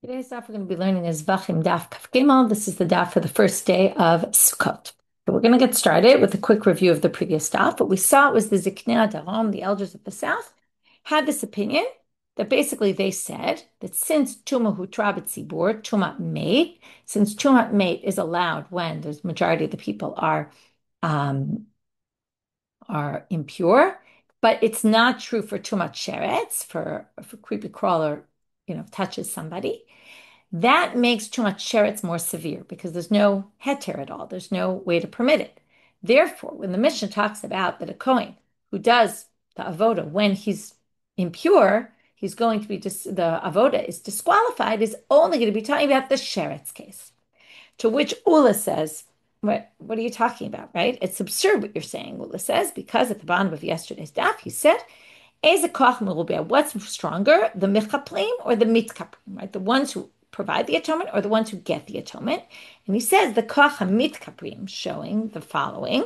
Today's daf we're going to be learning is Zevachim daf Kaf Gimel. This is the daf for the first day of Sukkot. So we're going to get started with a quick review of the previous daf. What we saw was the Ziknei Darom, the elders of the south, had this opinion that basically they said that since Tuma Hutra B'tzibur, Tuma Meit, since Tuma Meit is allowed when the majority of the people um, are impure, but it's not true for Tumat Sheretz, for if a creepy crawler, touches somebody. That makes Tumat Sheretz more severe because there's no heter at all. There's no way to permit it. Therefore, when the Mishnah talks about that a kohen who does the avoda when he's impure, he's going to be the avoda is disqualified, is only going to be talking about the Sheretz case. To which Ula says, what are you talking about, right? It's absurd what you're saying, Ula says, because at the bottom of yesterday's daf, he said, what's stronger, the michaplim or the mitkaplim, right? The ones who provide the atonement or the ones who get the atonement. And he says the koch mitkaplim, showing the following.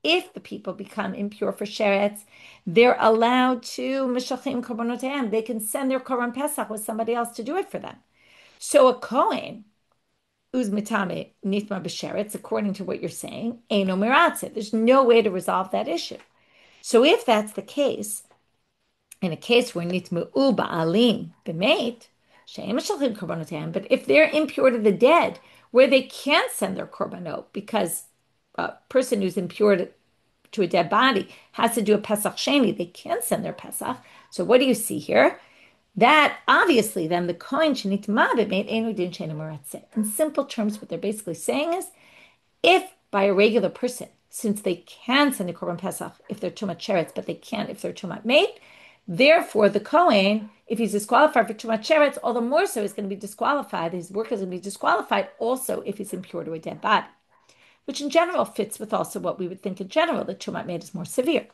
If the people become impure for sheretz, they're allowed to mishachim korbanotayim. They can send their korban pesach with somebody else to do it for them. So a kohen who's mitame nitma b'sheretz, according to what you're saying, eino miratzeh. There's no way to resolve that issue. So if that's the case, in a case where nitmu ba'alim b'meit, she'em mishachim korbanotayim, but if they're impure to the dead, where they can't send their korbanot because a person who's impure to a dead body has to do a pesach sheni, they can't send their pesach. So what do you see here? That obviously then the kohen shenitma b'meit einu din she'eino miratzeh. In simple terms, what they're basically saying is, if by a regular person, since they can send a korban pesach if they're tumat sheretz, but they can't if they're tumat meit, therefore the kohen, if he's disqualified for tumat sheretz, all the more so he's going to be disqualified. His work is going to be disqualified also if he's impure to a dead body, which in general fits with also what we would think in general that tumat meit is more severe.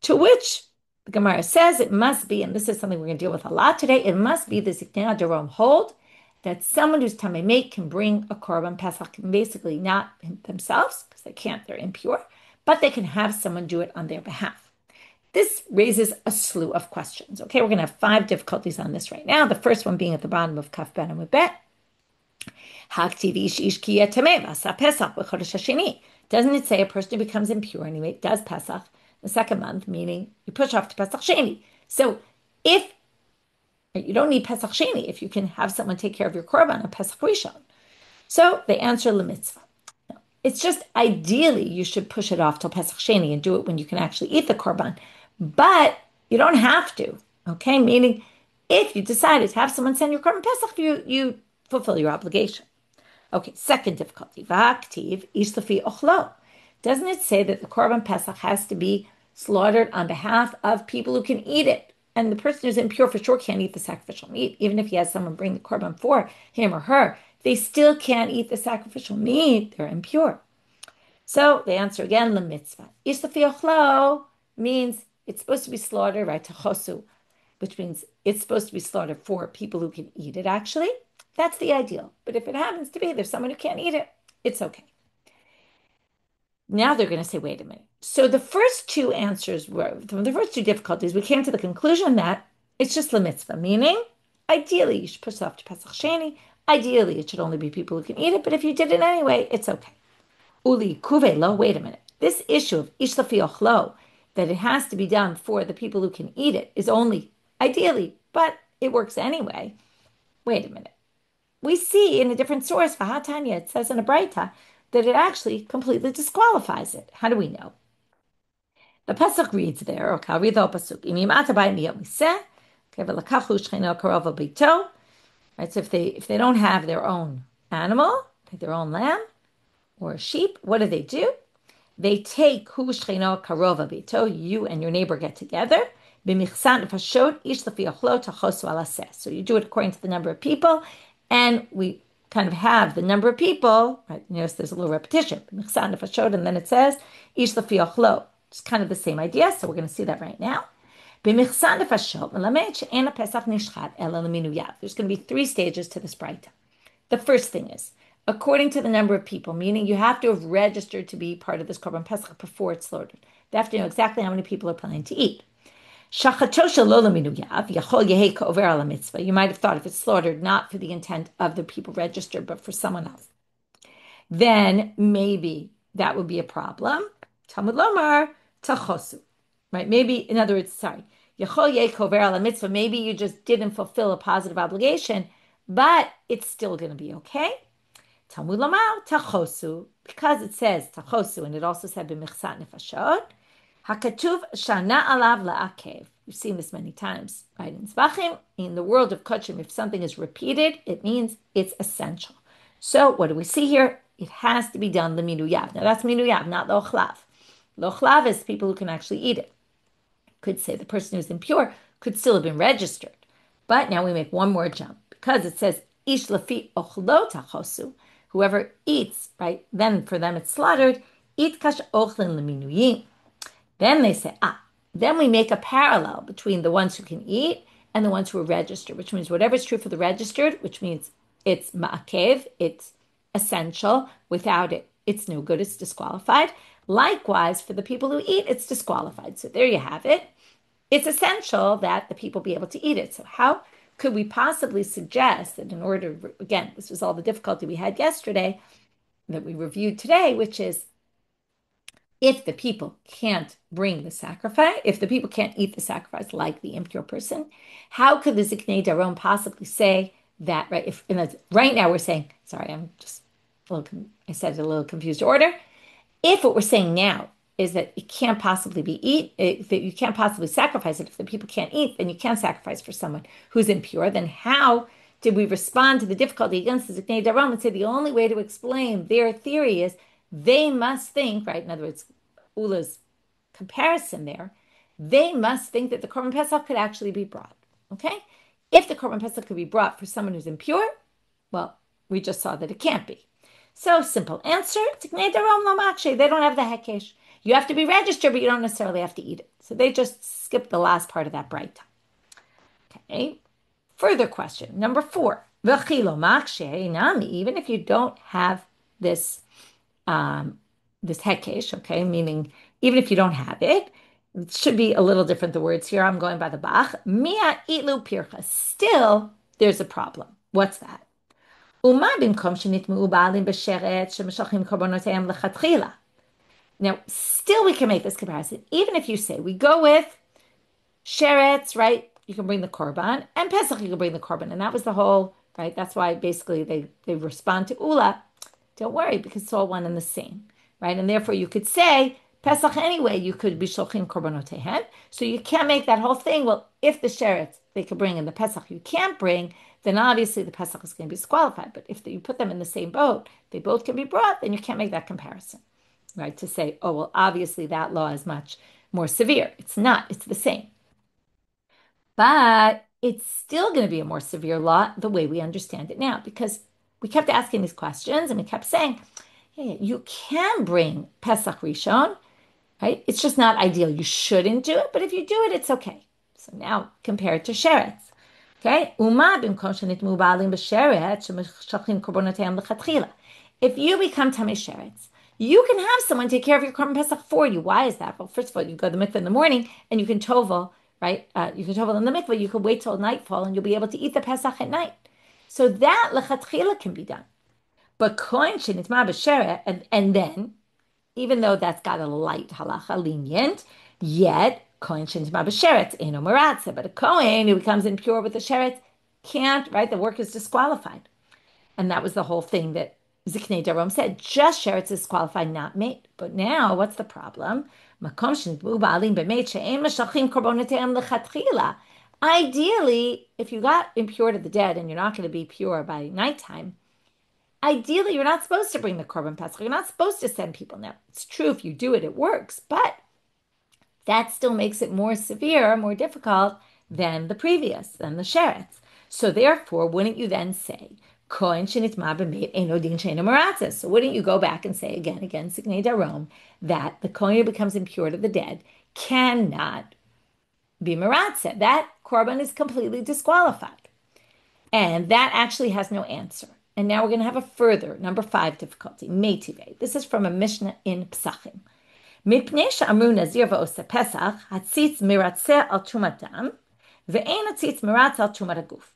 To which the Gemara says it must be, and this is something we're going to deal with a lot today, it must be the Ziknei Darom hold that someone who's Tamei Meit can bring a korban pesach, basically not themselves, because they can't, they're impure, but they can have someone do it on their behalf. This raises a slew of questions. Okay, we're going to have 5 difficulties on this right now. The first one being at the bottom of Kaf Ben and Bet. Doesn't it say a person who becomes impure and he does Pesach the second month, meaning you push off to Pesach Sheni? So if you don't need Pesach Sheni, if you can have someone take care of your korban on Pesach Rishon. So they answer lemitzvah. It's just ideally you should push it off till Pesach Sheni and do it when you can actually eat the korban. But you don't have to, okay? Meaning if you decided to have someone send your korban Pesach, you fulfill your obligation. Okay, second difficulty. V'aktiv ish lefi ochlo. Doesn't it say that the korban pesach has to be slaughtered on behalf of people who can eat it? And the person who's impure for sure can't eat the sacrificial meat, even if he has someone bring the korban for him or her. They still can't eat the sacrificial meat. They're impure. So the answer again, le mitzvah. Ish lefi ochlo means it's supposed to be slaughtered, right, to chosu, which means it's supposed to be slaughtered for people who can eat it, actually. That's the ideal. But if it happens to be there's someone who can't eat it, it's okay. Now they're going to say, wait a minute. So the first 2 answers were, from the first 2 difficulties, we came to the conclusion that it's just la mitzvah, meaning ideally you should push it off to Pesach Sheni. Ideally it should only be people who can eat it, but if you did it anyway, it's okay. Uli kuve lo, wait a minute. This issue of ish lafi ochlo, that it has to be done for the people who can eat it, is only ideally, but it works anyway. Wait a minute. We see in a different source, Vahatanya, it says in a baraita, that it actually completely disqualifies it. How do we know? The Pasuk reads there, okay, I'll read the whole Pasuk. Right, so if they don't have their own animal, like their own lamb or sheep, what do? They take hu shchino karova bito, you and your neighbor get together. So you do it according to the number of people, and we kind of have the number of people, right? Notice there's a little repetition. And then it says, Ish lafi ochlo. It's kind of the same idea, so we're going to see that right now. There's going to be 3 stages to this baraita. The first thing is, according to the number of people, meaning you have to have registered to be part of this korban pesach before it's slaughtered. They have to know exactly how many people are planning to eat. Shachato shelo leminuyav yachol yehi ka'over ala mitzvah. You might have thought if it's slaughtered not for the intent of the people registered, but for someone else, then maybe that would be a problem. Talmud lomar tachosu, right? Maybe, in other words, sorry, yachol yehi ka'over ala mitzvah. Maybe you just didn't fulfill a positive obligation, but it's still going to be okay. Talmud lomar tachosu, because it says tachosu, and it also said b'michsat nefashot. Hakatuv shana alav la'akev. We've seen this many times, right? In Zevachim, in the world of kachim, if something is repeated, it means it's essential. So what do we see here? It has to be done leminuyav. Now that's minuyav, not lochlav. Lochlav is people who can actually eat it. Could say the person who's impure could still have been registered. But now we make one more jump because it says ish lafi ochlo tachosu. Whoever eats, right? Then for them it's slaughtered. Eat kash ochlin leminuyim. Then they say, then we make a parallel between the ones who can eat and the ones who are registered, which means whatever's true for the registered, which means it's ma'akev, it's essential. Without it, it's no good, it's disqualified. Likewise, for the people who eat, it's disqualified. So there you have it. It's essential that the people be able to eat it. So how could we possibly suggest that in order, again, this was all the difficulty we had yesterday that we reviewed today, which is if the people can't bring the sacrifice, if the people can't eat the sacrifice like the impure person, how could the Ziknei Daron possibly say that, right? If right now we're saying, sorry, I'm just I said it a little confused order. If what we're saying now is that it can't possibly be that you can't possibly sacrifice it, if the people can't eat, then you can't sacrifice for someone who's impure, then how did we respond to the difficulty against the Ziknei Daron and say the only way to explain their theory is they must think, right? In other words, Ula's comparison there, they must think that the Korban Pesach could actually be brought. Okay? If the Korban Pesach could be brought for someone who's impure, well, we just saw that it can't be. So, simple answer, they don't have the hekesh. You have to be registered, but you don't necessarily have to eat it. So they just skipped the last part of that baraita. Okay? Further question, number 4. Even if you don't have this hekesh, okay, meaning even if you don't have it, it should be a little different, the words here. I'm going by the Bach. Mia itlu pircha. Still, there's a problem. What's that? Now, still we can make this comparison. Even if you say we go with sheretz, right? You can bring the korban, and Pesach you can bring the korban, and that was the whole, right? That's why basically they respond to Ula. Don't worry, because it's all one and the same, right? And therefore you could say Pesach anyway, you could be shochin korbanotehen. So you can't make that whole thing. Well, if the sheretz they could bring in the Pesach you can't bring, then obviously the Pesach is going to be disqualified. But if you put them in the same boat, they both can be brought, then you can't make that comparison, right? To say, oh, well, obviously that law is much more severe. It's not. It's the same. But it's still going to be a more severe law the way we understand it now, because we kept asking these questions and we kept saying, hey, you can bring Pesach Rishon, right? It's just not ideal. You shouldn't do it, but if you do it, it's okay. So now compare it to sheretz. Okay? If you become Tamei Sheretz, you can have someone take care of your Korban Pesach for you. Why is that? Well, first of all, you go to the mikveh in the morning and you can tovel, right? You can tovel in the mikveh. You can wait till nightfall and you'll be able to eat the Pesach at night. So that lechatchila can be done. But kohen shenitma b'sheret, and then, even though that's got a light halacha, lenient, yet kohen shenitma b'sheret eno maratze. But a kohen who becomes impure with the sheret can't, right? The work is disqualified. And that was the whole thing that Ziknei Daron said, just sheretz is disqualified, not mate. But now, what's the problem? Ideally, if you got impure to the dead and you're not going to be pure by nighttime, ideally you're not supposed to bring the Korban Pesach. You're not supposed to send people. Now, it's true if you do it, it works, but that still makes it more severe, more difficult than the previous, than the sheretz. So therefore, wouldn't you then say, Kohen shenitma b'meit eno din she'eno meratzes? So wouldn't you go back and say again, Ziknei Daron, that the Kohen who becomes impure to the dead cannot be meratzeh? That korban is completely disqualified. And that actually has no answer. And now we're going to have a further, number 5 difficulty, meitive. This is from a Mishnah in Psachim. מפני שאמרו נזיר ועושה פסח, הציץ מרצה על תרומת דם, ואין הציץ מרצה על תרומת הגוף.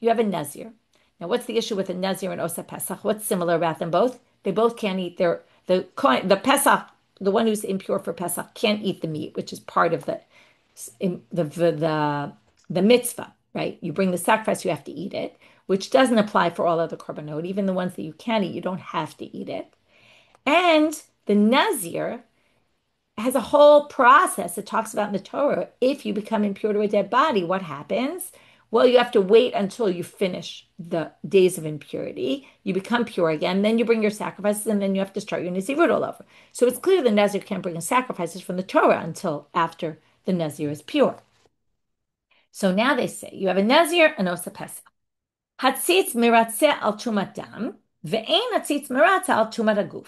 You have a nazir. Now, what's the issue with a nazir and osa pesach? What's similar about them both? They both can't eat the pesach. The one who's impure for pesach can't eat the meat, which is part of the mitzvah, right? You bring the sacrifice, you have to eat it, which doesn't apply for all other korbanot. Even the ones that you can eat, you don't have to eat it. And the nazir has a whole process it talks about in the Torah. If you become impure to a dead body, what happens? Well, you have to wait until you finish the days of impurity. You become pure again. Then you bring your sacrifices, and then you have to start your Nazirut all over. So it's clear the Nazir can't bring his sacrifices from the Torah until after the Nazir is pure. So now they say you have a Nazir and Osa Pesach. Hatzitz miratzeh al tumat dam, ve'ein hatzitz miratzeh al tumat aguf.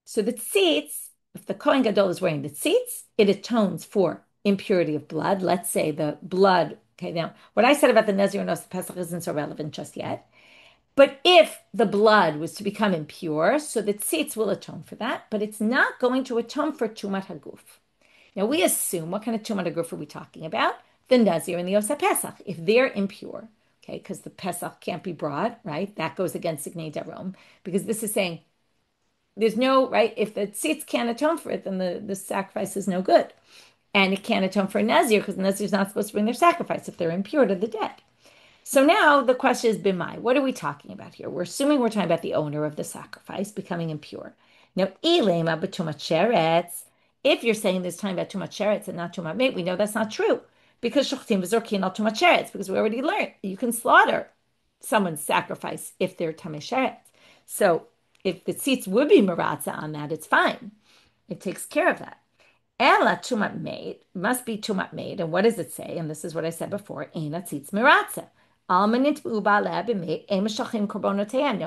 So the tzitz, if the Kohen Gadol is wearing the tzitz, it atones for impurity of blood. Let's say the blood. Okay, now what I said about the Nazir and Osa Pesach isn't so relevant just yet. But if the blood was to become impure, so the tzitz will atone for that, but it's not going to atone for tumat haguf. Now we assume, what kind of tumat haguf are we talking about? The Nazir and the Osa Pesach. If they're impure, okay, because the Pesach can't be brought, right? That goes against Signei Darom, because this is saying there's no, right? If the tzitz can't atone for it, then the sacrifice is no good. And it can't atone for a Nazir because the Nazir is not supposed to bring their sacrifice if they're impure to the dead. So now the question is, bimai, what are we talking about here? We're assuming we're talking about the owner of the sacrifice becoming impure. Now, ilema b'tumat sheretz, if you're saying this time about tumat sheretz and not tumat mate, we know that's not true. Because shochtim v'zorkin al tumat sheretz, because we already learned you can slaughter someone's sacrifice if they're tamei sheretz. So if the tzitz would be maratza on that, it's fine. It takes care of that. Ela tumat mate must be tumat mate. And what does it say? And this is what I said before, eina tzitz maratza. Now,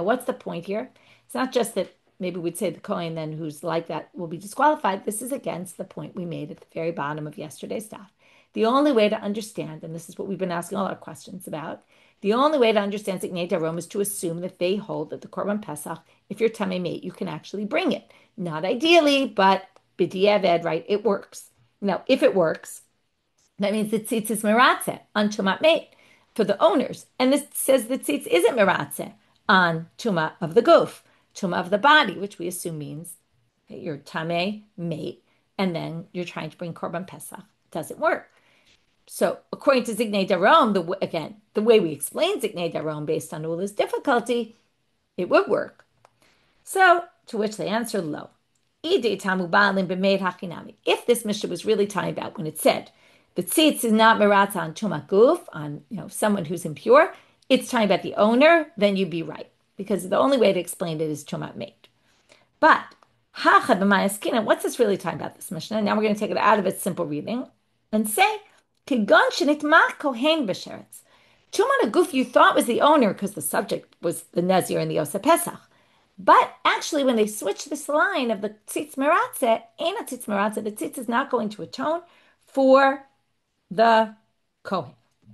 what's the point here? It's not just that maybe we'd say the kohen then who's like that will be disqualified. This is against the point we made at the very bottom of yesterday's stuff. The only way to understand, and this is what we've been asking all our questions about, the only way to understand Zignei Darom is to assume that they hold that the Korban Pesach, if you're Tamei Mate, you can actually bring it. Not ideally, but b'diavad, right? It works. Now, if it works, that means the tzitz is meratzeh on Tumat Mate for the owners. And this says the tzitz isn't meratzeh on Tuma of the goof, Tuma of the body, which we assume means that you're Tamei Mate, and then you're trying to bring Korban Pesach. It doesn't work. So according to Zignei Darom, the way we explain Zignei Darom based on all this difficulty, it would work. So to which they answer, lo. If this Mishnah was really talking about when it said the tzitz is not meratza on tumat guf, on someone who's impure, it's talking about the owner, then you'd be right. Because the only way to explain it is tumat mate. But what's this really talking about, this Mishnah? Now we're going to take it out of its simple reading and say, Kigon shenitma kohen b'sheretz. Tumat guf you thought was the owner because the subject was the Nazir and the Osa Pesach. But actually, when they switch this line of the tzitz meratze, ain't a tzitz meratze, the tzitz is not going to atone for the kohen.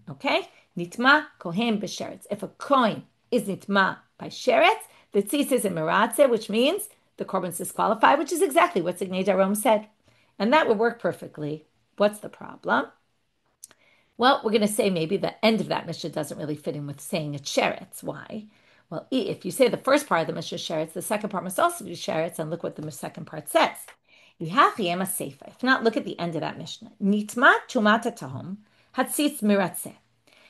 Okay? Nitma kohen b'sheretz. If a kohen is nitma by sheretz, the tzitz is in meratze, which means the korban is disqualified, which is exactly what Zignei Darom said. And that would work perfectly. What's the problem? Well, we're going to say maybe the end of that Mishnah doesn't really fit in with saying it's sheretz. Why? Well, if you say the first part of the Mishnah is sheretz, the second part must also be sheretz, and look what the second part says. If not, look at the end of that Mishnah. Nitma tumata tahom hatzitz miratzeh.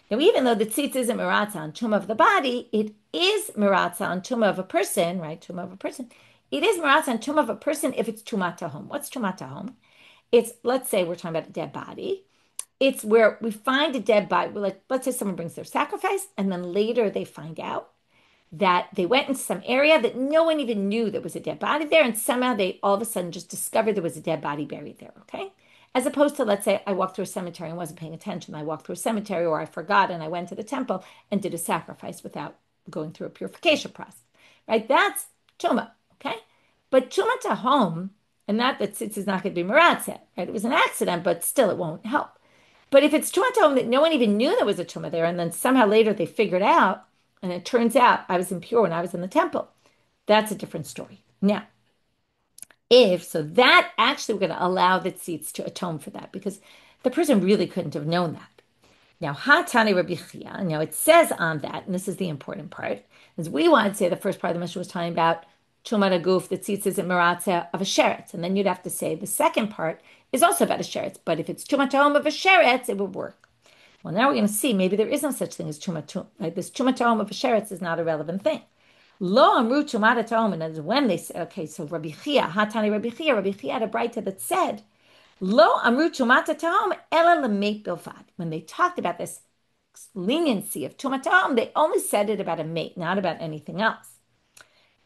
Now, even though the tzitz isn't miratza on tumah of the body, it is miratza on tumah of a person, right? Tumah of a person. It is miratza on tumah of a person if it's tumat tahom. What's tumat tahom? It's, let's say we're talking about a dead body. It's where we find a dead body. Like, let's say someone brings their sacrifice, and then later they find out that they went into some area that no one even knew there was a dead body there, and somehow they all of a sudden just discovered there was a dead body buried there, okay? As opposed to, let's say, I walked through a cemetery and wasn't paying attention. I walked through a cemetery, or I forgot and I went to the temple and did a sacrifice without going through a purification process, right? That's tuma, okay? But tuma tahom, and that tzitz is not going to be meratzeh, right? It was an accident, but still it won't help. But if it's tuma tahom that no one even knew there was a tuma there, and then somehow later they figured out, and it turns out I was impure when I was in the temple, that's a different story. Now, If so, that actually we're going to allow the tzitz to atone for that because the person really couldn't have known that. Now, Hatani Rabbi Chia, now it says on that, and this is the important part, is we want to say the first part of the Mishnah was talking about Tumat Aguf, the tzitz is a meratzeh of a sheretz. And then you'd have to say the second part is also about a sheretz. But if it's Tumat Hom of a sheretz, it would work. Well, now we're going to see maybe there is no such thing as Tumat, like this Tumat Hom of a sheretz is not a relevant thing. Lo amru Tumat Hom, and when they say, okay, so Rabbi Chia, Hatani Rabbi Chia had a baraita that said, Lo amru tumat tahom ela lemeit bilvad. When they talked about this leniency of tumat tahom, they only said it about a mate, not about anything else.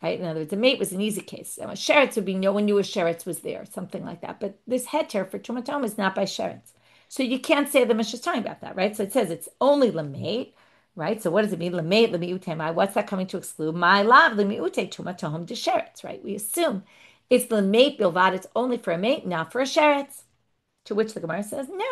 Right? In other words, a mate was an easy case. A sheretz would be no one knew a sheretz was there, something like that. But this heter for tumat tahom is not by sheretz. So you can't say the Mishnah is talking about that, right? So it says it's only lemeit, right? So what does it mean? Lemeit, lemiute, what's that coming to exclude? My lav, lemiute, tumat tahom de sheretz, right? We assume it's lemeit bilvad, it's only for a mate, not for a sheretz. To which the Gemara says, no.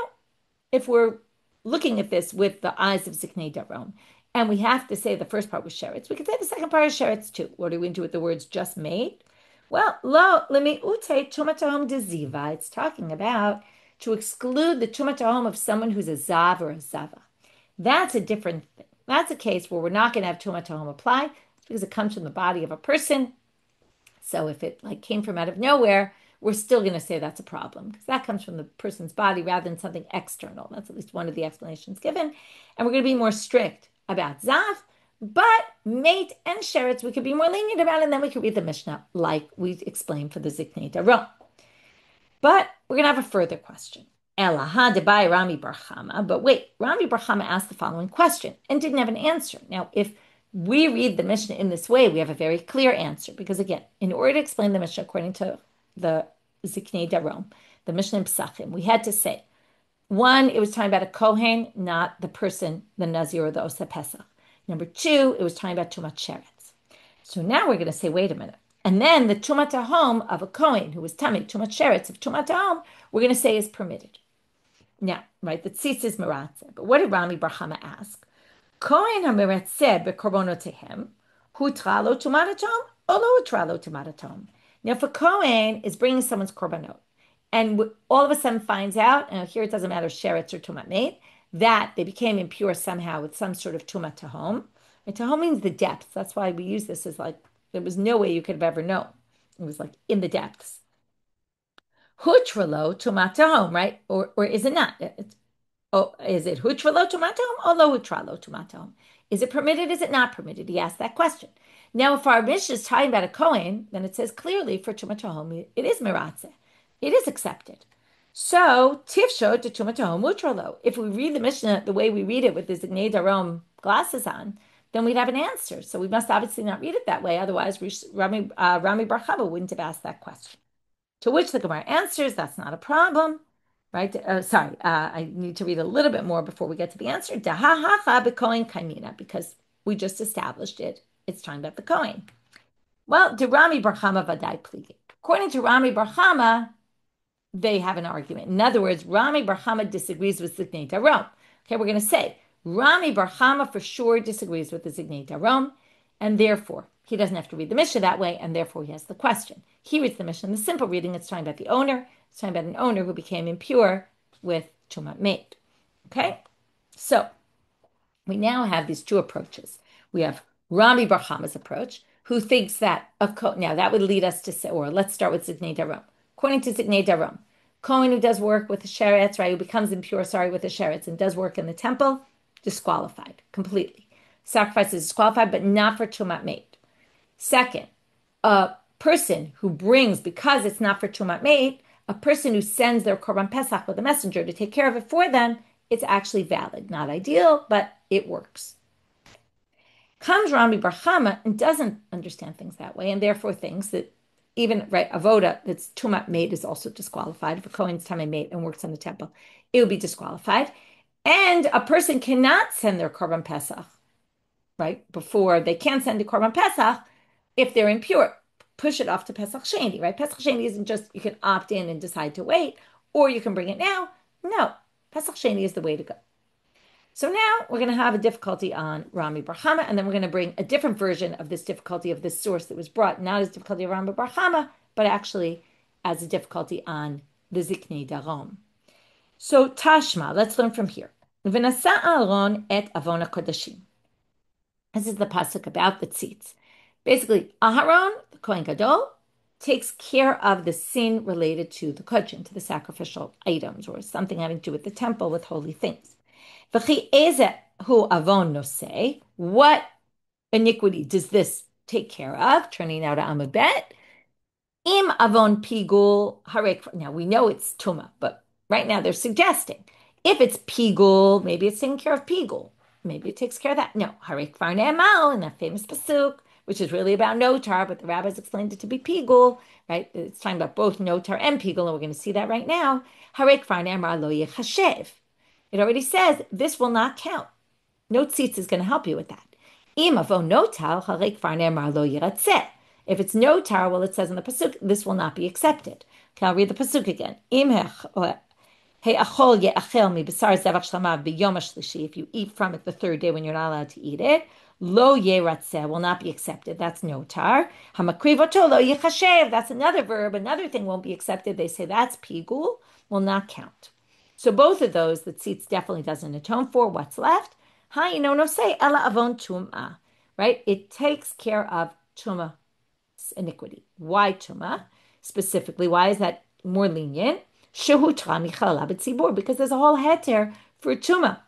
If we're looking at this with the eyes of Ziknei Darom, and we have to say the first part was sheretz, we could say the second part is sheretz too. What are we into with the words just made? Well, lo lemiute tumatahom de ziva. It's talking about to exclude the tumatahom of someone who's a zav or a zava. That's a different thing. That's a case where we're not going to have tumatahom apply because it comes from the body of a person. So if it like came from out of nowhere, we're still going to say that's a problem because that comes from the person's body rather than something external. That's at least one of the explanations given. And we're going to be more strict about zav, but mate and sheretz, we could be more lenient about, and then we could read the Mishnah like we explained for the Ziknei Darom. But we're going to have a further question. Elaha debai Rami bar Hama. But wait, Rami bar Hama asked the following question and didn't have an answer. Now, if we read the Mishnah in this way, we have a very clear answer because again, in order to explain the Mishnah according to the Ziknei Darom, the Mishnah in Pesachim, we had to say, one, it was talking about a kohen, not the person, the Nazir or the Osa Pesach. Number two, it was talking about Tumat Sheretz. So now we're going to say, wait a minute. And then the Tumat Hom of a kohen who was Tamid, Tumat Sheretz of Tumat Hom, we're going to say is permitted. Now, right, the tzitz is meratzeh. But what did Rami bar Hama ask? Kohen ha-meratzeh bekorbonotehem, hu tralo Tumat Hom, o lo tralo Tumat Hom. Now, if a kohen is bringing someone's korbanot, and all of a sudden finds out, and here it doesn't matter sheretz or tumat mate, that they became impure somehow with some sort of tumat tahom. And tahom means the depths. That's why we use this as like, there was no way you could have ever known. It was like in the depths. Hutralo tumat tahom, right? Or is it not? Is it hutralo tumat tahom or lo hutralo tumat tahom? Is it permitted? Is it not permitted? He asked that question. Now, if our Mishnah is talking about a kohen, then it says clearly for tumat tahom, it is meratzeh. It is accepted. So, tifsho to tumat tahom utralo. If we read the Mishnah the way we read it with the Ziknei Darom glasses on, then we'd have an answer. So we must obviously not read it that way. Otherwise, Rami bar Hama wouldn't have asked that question. To which the Gemara answers, that's not a problem. Right? I need to read a little bit more before we get to the answer. Dahahacha bekohen kaimina, because we just established it. It's talking about the kohen. Well, to Rami bar Hama vadai pligi. According to Rami bar Hama, they have an argument. In other words, Rami bar Hama disagrees with Ziknei Darom. Okay, we're going to say Rami bar Hama for sure disagrees with the Ziknei Darom, and therefore he doesn't have to read the Mishnah that way, and therefore he has the question. He reads the Mishnah in the simple reading. It's talking about the owner. It's talking about an owner who became impure with tumat mate. Okay, so we now have these two approaches. We have Rami bar Hama's approach, who thinks that now that would lead us to say, or let's start with Ziknei Darom. According to Ziknei Darom, kohen who does work with the sheretz, right, who becomes impure, with the sheretz and does work in the temple, disqualified completely. Sacrifice is disqualified, but not for tumat mate. Second, a person who brings, because it's not for tumat mate, a person who sends their korban pesach with a messenger to take care of it for them, it's actually valid. Not ideal, but it works. Comes Rami bar Hama and doesn't understand things that way, and therefore thinks that even, right, avoda, that's tumat mate, is also disqualified. If a kohen's tamei mate and works in the temple, it would be disqualified. And a person cannot send their korban pesach, right, before they can send the korban pesach if they're impure. Push it off to Pesach Sheni, right? Pesach Sheni isn't just you can opt in and decide to wait, or you can bring it now. No, Pesach Sheni is the way to go. So now we're going to have a difficulty on Rami bar Hama, and then we're going to bring a different version of this difficulty of this source that was brought, not as difficulty of Rami bar Hama, but actually as a difficulty on the Ziknei Darom. So Tashma, let's learn from here. V'nasa Aaron et avon kodashim. This is the pasuk about the tzitz. Basically, Aharon, the Kohen Gadol, takes care of the sin related to the kohen, to the sacrificial items, or something having to do with the temple, with holy things. V'chi eze hu avon nosei. What iniquity does this take care of? Turning out to Amud Bet. Im avon pigul harek. Now we know it's tuma, but right now they're suggesting if it's pigul, maybe it's taking care of pigul. Maybe it takes care of that. No, harek far ne'amal in that famous pasuk, which is really about notar, but the rabbis explained it to be pigul, right? It's talking about both notar and pigul, and we're going to see that right now. Harek far ne'amar lo yechashev. It already says this will not count. No tzitz is going to help you with that. Im avon notar harek far ne'amar lo yiratzeh. If it's notar, well, it says in the pasuk, this will not be accepted. Okay, I'll read the pasuk again. If you eat from it the third day when you're not allowed to eat it, lo yeratzeh will not be accepted. That's notar. Hamakrivoto lo yichashev. That's another verb. Another thing won't be accepted. They say that's pigul, will not count. So both of those, the tzitz definitely doesn't atone for. What's left? No say ela avon tumah. Right? It takes care of tumah iniquity. Why tuma? Specifically, why is that more lenient? Shehu tami chalala b'tzibur, because there's a whole heter for tuma.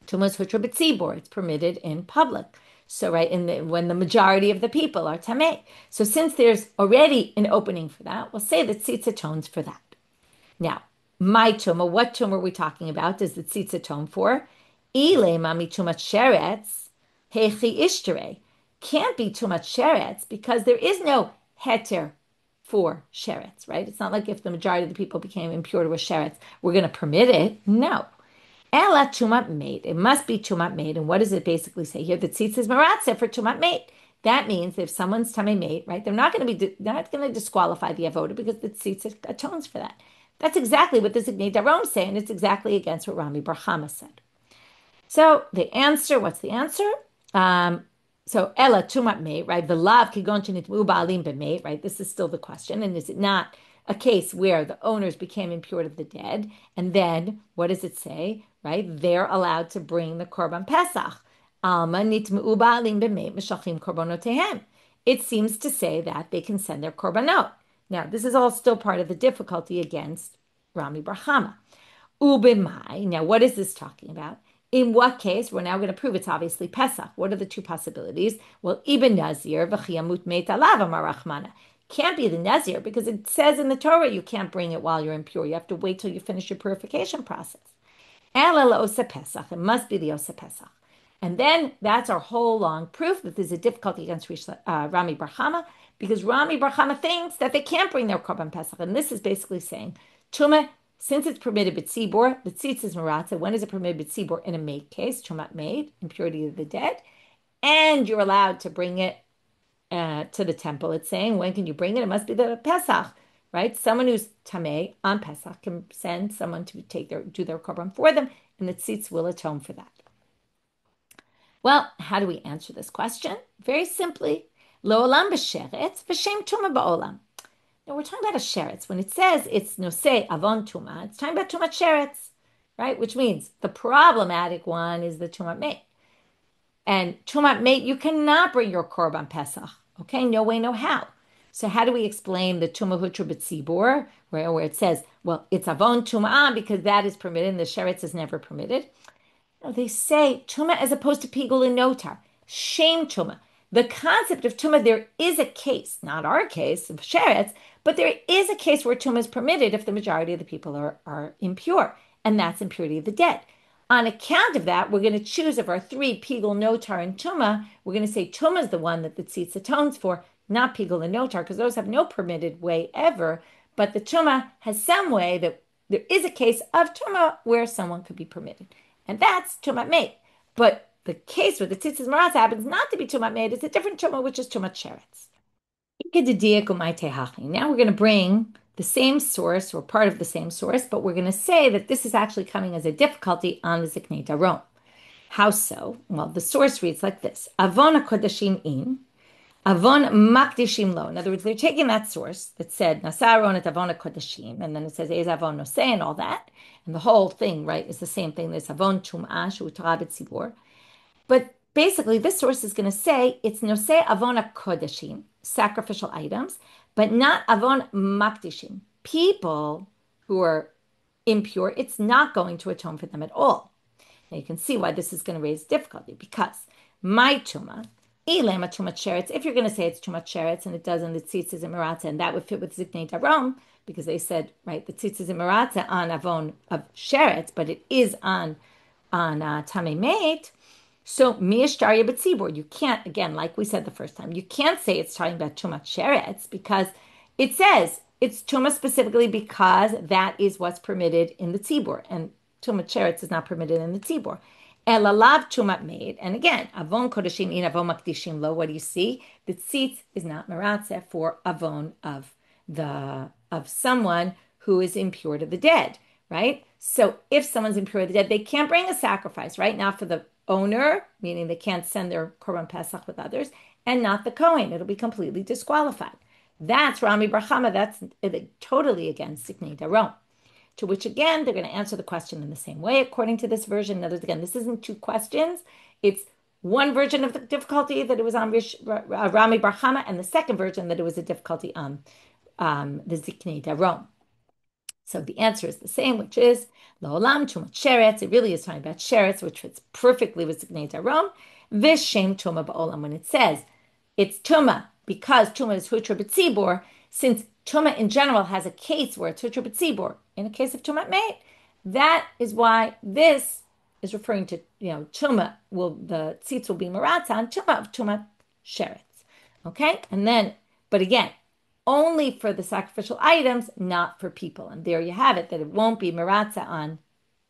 Tuma is hutra b'tzibur. It's permitted in public. So, right, when the majority of the people are tameh. So, since there's already an opening for that, we'll say that tzitz atones for that. Now, my tuma, what tuma are we talking about? Does the tzitz atone for? Ile mami tumat sheretz hechi ishtere. Can't be too much sheretz because there is no heter for sheretz, right? It's not like if the majority of the people became impure to a sheretz, we're going to permit it. No. Ela tumat made. It must be tumat made. And what does it basically say here? The tzitz is maratze for tumat made. That means if someone's tamei made, right, they're not going to disqualify the avoda because the tzitz atones for that. That's exactly what the Ziknei Darom say, and it's exactly against what Rami bar Hama said. So the answer, what's the answer? So ella tumat mate, right? V'lav kigon shenitmu ba'alim b'mate, right? This is still the question, and is it not a case where the owners became impure to the dead, and then what does it say? Right? They're allowed to bring the korban pesach. Alma nitmu ba'alim b'mate meshachim korbonotehem. It seems to say that they can send their korbanot. Now, this is all still part of the difficulty against Rami bar Hama. Ubimai. Now, what is this talking about? In what case? We're now going to prove it's obviously Pesach. What are the two possibilities? Well, Ibn Nazir, v'chiyamut meit alav amar Rachmana. Can't be the Nazir because it says in the Torah you can't bring it while you're impure. You have to wait till you finish your purification process. Ela la'osa Pesach. It must be the Osa Pesach. And then that's our whole long proof that there's a difficulty against Rami bar Hama because Rami bar Hama thinks that they can't bring their korban Pesach. And this is basically saying, Tuma, since it's permitted b'tzibor, the tzitz is maratza. When is it permitted b'tzibor? In a maid case, tumat maid, impurity of the dead, and you're allowed to bring it to the temple. It's saying, when can you bring it? It must be the Pesach, right? Someone who's tamei on Pesach can send someone to do their korban for them, and the tzitz will atone for that. Well, how do we answer this question? Very simply, lo olam b'sheretz v'shem tuma ba'olam. Now we're talking about a sheretz. When it says it's nosei avon tuma, it's talking about tumat sheretz, right? Which means the problematic one is the tumat mate. And tumat mate, you cannot bring your korban pesach. Okay, no way, no how. So how do we explain the tuma hutra b'tzibor, where it says, well, it's avon tuma because that is permitted and the sheretz is never permitted? No, they say tuma as opposed to pigul and notar. Shame tuma. The concept of tuma, there is a case, not our case of sheretz, but there is a case where tuma is permitted if the majority of the people are impure, and that's impurity of the dead. On account of that, we're going to choose of our three, pigul, notar, and tuma, we're going to say tuma is the one that the tzitz atones for, not pigul and notar, because those have no permitted way ever, but the tuma has some way that there is a case of tuma where someone could be permitted, and that's tumat mate. But the case where the tzitzis maratz happens not to be tumat made, it's a different tuma, which is tumat sheretz. Now we're going to bring the same source, or part of the same source, but we're going to say that this is actually coming as a difficulty on the Ziknei Darom. How so? Well, the source reads like this. Avon kodashim in, Avon makdishim lo. In other words, they're taking that source that said nasaron et avon kodeshim, and then it says ez avon noseh and all that, and the whole thing, right, is the same thing. There's avon tum'ah she'utara b'tzibur. But basically, this source is going to say it's noseh avon kodeshim, sacrificial items, but not avon makdishim, people who are impure. It's not going to atone for them at all. Now you can see why this is going to raise difficulty, because my tuma, ilema tuma sheretz, if you're going to say it's too much sheretz and it doesn't, the tzitzis and maratza, and that would fit with ziknei darom, because they said, right, the tzitzis and maratza on avon of sheretz, but it is on tamei meit. So miyashtarya b'tzibur, you can't, again, like we said the first time, you can't say it's talking about too much sheretz, because it says it's tuma specifically because that is what's permitted in the tzibur, and tumat sheretz is not permitted in the tzibur. Elalav tumat made, and again, avon kodeshim in avon makdishim lo. What do you see? The tzitz is not meratzeh for avon of someone who is impure to the dead, right? So if someone's impure to the dead, they can't bring a sacrifice, right? Not for the owner, meaning they can't send their korban pesach with others, and not the kohen. It'll be completely disqualified. That's Rami bar Hama. That's totally against ziknei darom. To which, again, they're going to answer the question in the same way, according to this version. In other words, again, this isn't two questions. It's one version of the difficulty that it was on Rami bar Hama, and the second version that it was a difficulty on the ziknei darom. So the answer is the same, which is La'olam Tumat Sheretz. It really is talking about Sheretz, which fits perfectly with Ziknei Darom. Vishem Tuma Ba'olam. When it says it's Tuma, because Tuma is Hutra B'tzibur, since Tuma in general has a case where it's Hutra B'tzibur, in a case of Tumat Meit, that is why this is referring to, Tuma, the tzitz will be Maratza on Tuma of Tumat Sheretz. Okay? And then, but again, only for the sacrificial items, not for people. And there you have it, that it won't be maratza on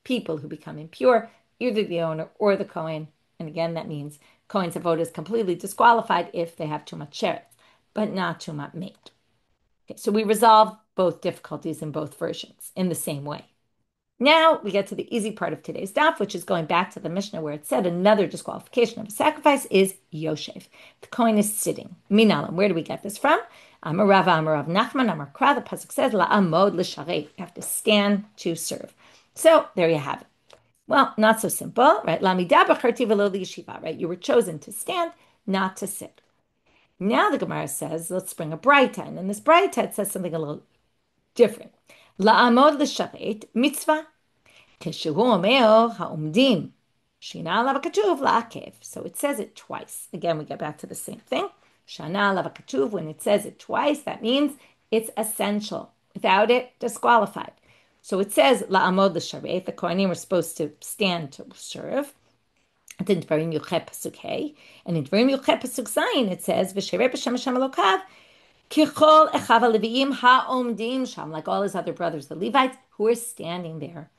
people who become impure, either the owner or the kohen. And again, that means kohen's avoda is completely disqualified if they have too much sheretz, but not too much meat. Okay, so we resolve both difficulties in both versions in the same way. Now we get to the easy part of today's daf, which is going back to the Mishnah where it said another disqualification of a sacrifice is Yoshev. The kohen is sitting. Minalam, where do we get this from? Amarav Nachman, Amar Kra, the pasuk says, La'amod l'sharei. You have to stand to serve. So there you have it. Well, not so simple, right? La'midah b'charti v'lo l'yeshiva, right? You were chosen to stand, not to sit. Now the Gemara says, let's bring a baraita. And in this baraita, it says something a little different. La'amod l'sharei mitzvah. Keshehu omer ha'omdim. Shina alav katuv la'akev. So it says it twice. Again, we get back to the same thing. Shana alav katuv. When it says it twice, that means it's essential. Without it, disqualified. So it says la'amod l'sharei. The kohanim are supposed to stand to serve. And in Dvarim Yucheh pasuk Hey, and in Dvarim Yucheh pasuk Zayin, it says v'sherei b'shem Hashem Elokav kichol echav ha'leviim ha'omdim sham, like all his other brothers, the Levites, who are standing there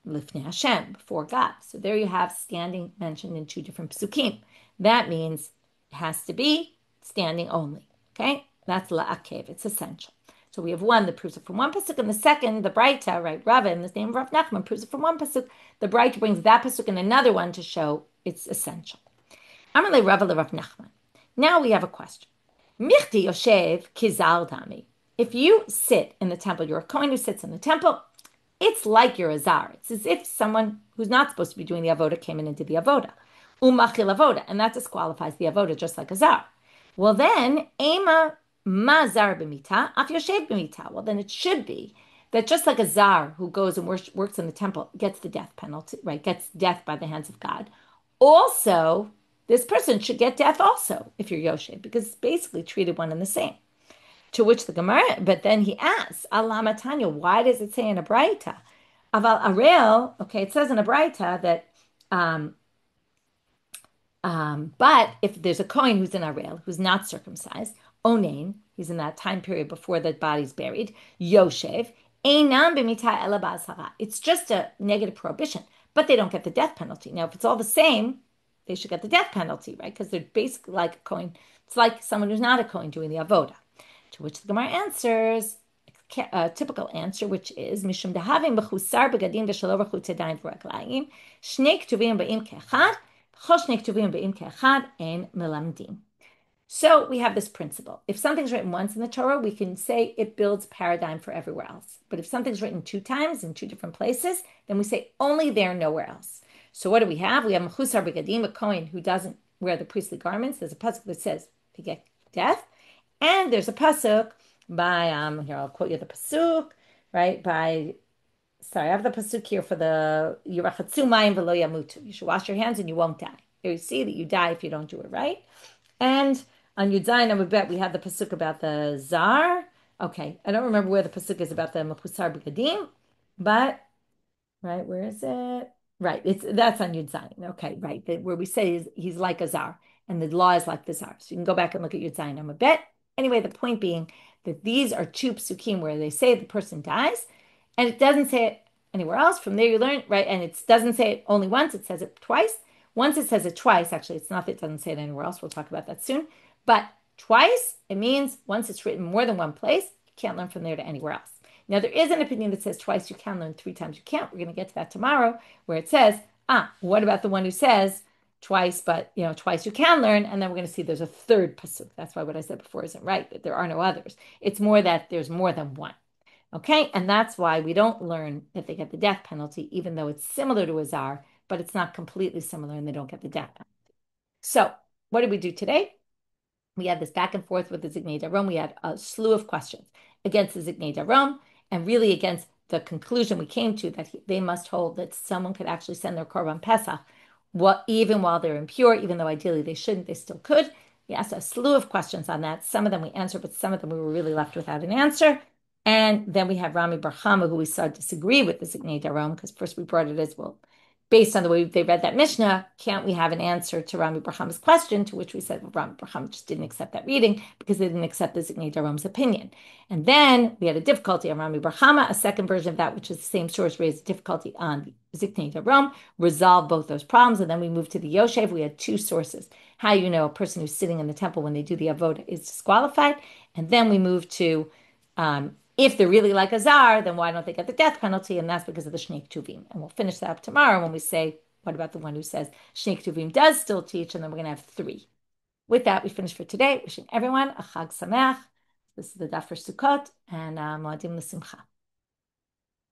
lifnei Hashem, before God. So there you have standing mentioned in two different psukim. That means it has to be standing only. Okay, that's la'akev. It's essential. So we have one that proves it from one pasuk, and the second, the baraita, right? Rava, in the name of Rav Nachman, proves it from one pasuk. The baraita brings that pasuk and another one to show it's essential. Amalei Rava le Rav Nachman. Now we have a question. Michti yoshev kizal dami. If you sit in the temple, you're a kohen who sits in the temple. It's like you're a zar. It's as if someone who's not supposed to be doing the avoda came in and did the avoda. Umachil avoda, and that disqualifies the avoda just like a zar. Well then, ema ma zar b'mita, af yoshev b'mita. Well then it should be that just like a zar who goes and works in the temple gets the death penalty, right? Gets death by the hands of God. Also, this person should get death also if you're yoshev, because it's basically treated one and the same. To which the Gemara, but then he asks, Allah Matanya, why does it say in a baraita? Aval arel, okay, it says in a baraita that, but if there's a kohen who's in arel, who's not circumcised, onain, he's in that time period before the body's buried, yoshev, einam b'mita ela ba'asara. It's just a negative prohibition, but they don't get the death penalty. Now, if it's all the same, they should get the death penalty, right? Because they're basically like a kohen. It's like someone who's not a kohen doing the avoda. To which the Gemara answers a typical answer, which is Mishum dahavim b'chusar begadim v'shelo rechut yadayim v'raglayim shnei ktuvim b'im ke'echad v'chol shnei ktuvim b'im ke'echad ein melamdim. So we have this principle. If something's written once in the Torah, we can say it builds paradigm for everywhere else. But if something's written two times in two different places, then we say only there, nowhere else. So what do we have? We have Mechusar Begadim, a kohen who doesn't wear the priestly garments. There's a pasuk that says to get death. And there's a pasuk by, here, I'll quote you the pasuk, right? Sorry, I have the pasuk here for the Yirachatzu Mayim V'lo Yamutu. You should wash your hands and you won't die. Here you see that you die if you don't do it right. And on Yud Zayin Amud we have the pasuk about the zar. Okay, I don't remember where the pasuk is about the mechusar b'gadim, but right, where is it? Right, that's on Yud Zayin. Okay, right, where we say he's like a zar, and the law is like the zar. So you can go back and look at Yud Zayin Amud. Anyway, the point being that these are two psukim where they say the person dies, and it doesn't say it anywhere else. From there you learn, right? And it doesn't say it only once, it says it twice. Once it says it twice, actually, it's not that it doesn't say it anywhere else. We'll talk about that soon. But twice, it means once it's written more than one place, you can't learn from there to anywhere else. Now, there is an opinion that says twice you can learn, three times you can't. We're going to get to that tomorrow, where it says, what about the one who says twice, but twice you can learn? And then we're going to see there's a third pasuk. That's why what I said before isn't right, that there are no others. It's more that there's more than one. Okay, and that's why we don't learn that they get the death penalty, even though it's similar to a zar, but it's not completely similar and they don't get the death penalty. So, what did we do today? We had this back and forth with the Zignei Darom. We had a slew of questions against the Zignei Darom and really against the conclusion we came to that they must hold that someone could actually send their Korban Pesach, even while they're impure, even though ideally they shouldn't, they still could. We asked a slew of questions on that. Some of them we answered, but some of them we were really left without an answer. And then we had Rami bar Hama, who we saw disagree with the Zignei Darom, because first we brought it as, well, based on the way they read that Mishnah, can't we have an answer to Rami bar Hama's question? To which we said, well, Rami bar Hama just didn't accept that reading because they didn't accept the Zignei Darom's opinion. And then we had a difficulty on Rami bar Hama, a second version of that, which is the same source, raised difficulty on the Zignei Darom, resolved both those problems. And then we moved to the Yoshev. We had two sources. How you know a person who's sitting in the temple when they do the avoda is disqualified. And then we moved to if they're really like a zar, then why don't they get the death penalty? And that's because of the Shnei Ketuvim. And we'll finish that up tomorrow when we say, what about the one who says Shnei Ketuvim does still teach? And then we're going to have three. With that, we finish for today. Wishing everyone a Chag Sameach. This is the Daf for Sukkot and Moadim L'Simcha.